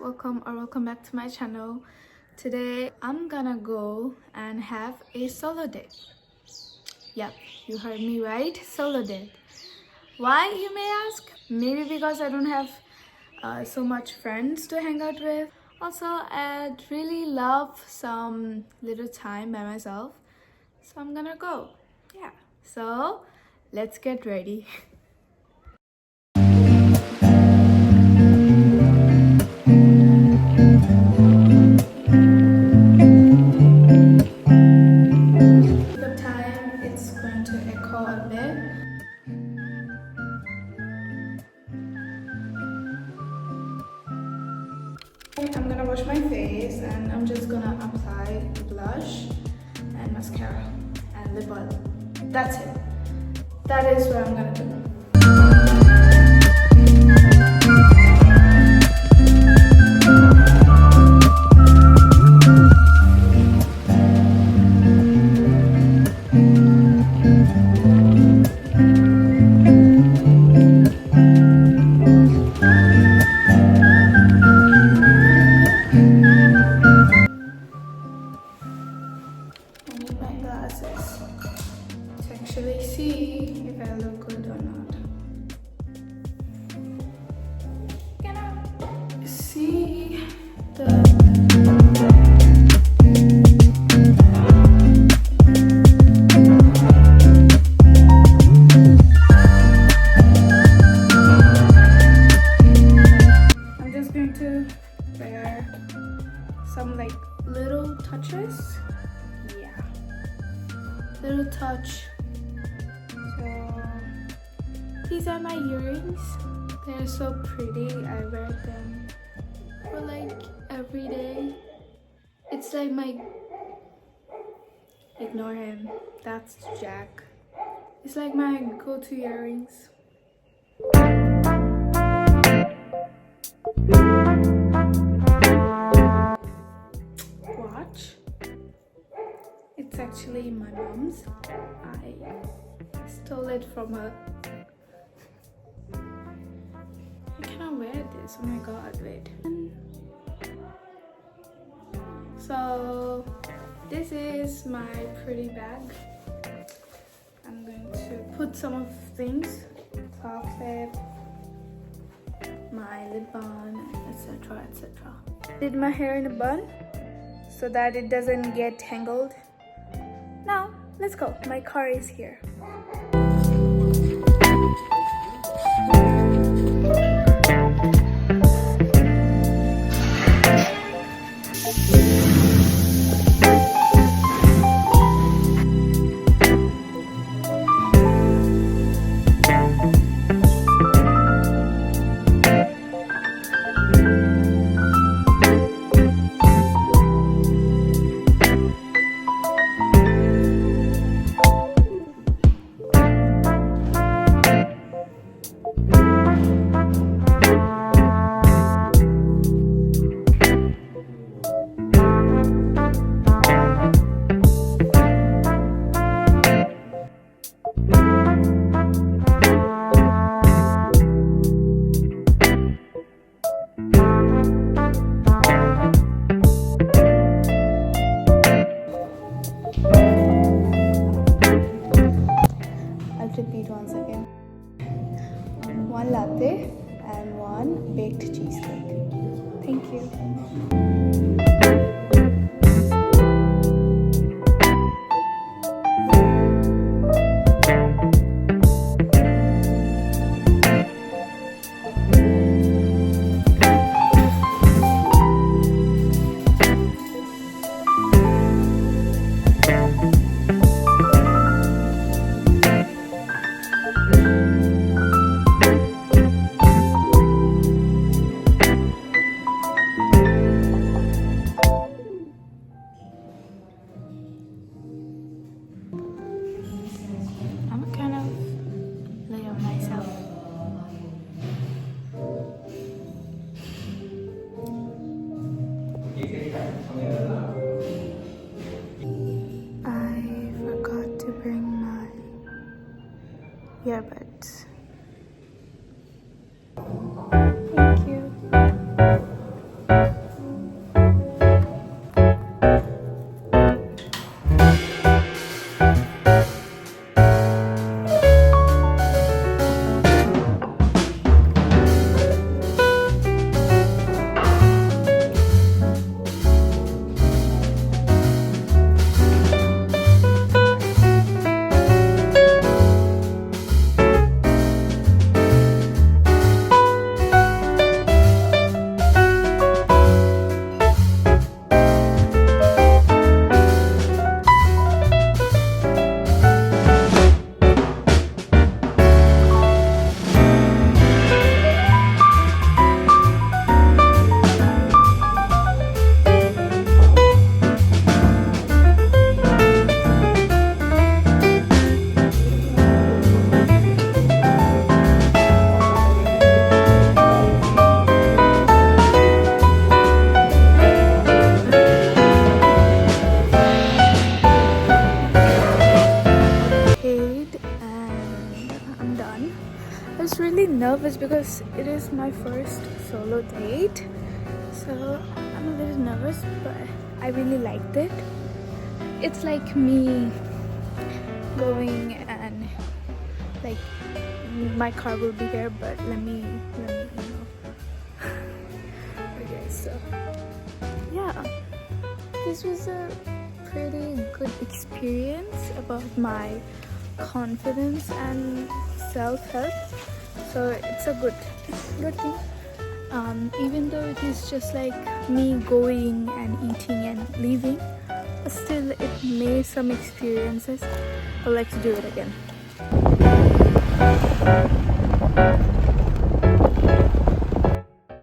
welcome back to my channel. Today I'm gonna go and have a solo date. Yep, you heard me right, solo date. Why, you may ask? Maybe because I don't have so much friends to hang out with. Also, I'd really love some little time by myself, so I'm gonna go. Yeah, so let's get ready. The time it's going to echo a bit. I'm gonna wash my face and I'm just gonna apply blush and mascara and lip oil. That's it. That is what I'm gonna do. To actually see if I look good or not. Can I see I'm just going to wear some like little touches. Yeah. Little touch. So these are my earrings. They're so pretty. I wear them for like every day. It's like my, ignore him, that's Jack. It's like my go-to earrings. Watch. It's actually my mom's. I stole it from her. I cannot wear this. Oh my god, wait. So this is my pretty bag. I'm going to put some of things, chocolate, my lip balm, etc, etc. Did my hair in a bun so that it doesn't get tangled. Now, let's go. My car is here. Repeat once again. One latte and one baked cheesecake. Thank you. I forgot to bring my earbuds. Thank you. I was really nervous because it is my first solo date, so I'm a little nervous, but I really liked it. It's like me going and like my car will be here, but let me okay, so yeah, this was a pretty good experience about my confidence and self-help, so it's a good thing. Even though it is just like me going and eating and leaving, but still it made some experiences. I would like to do it again.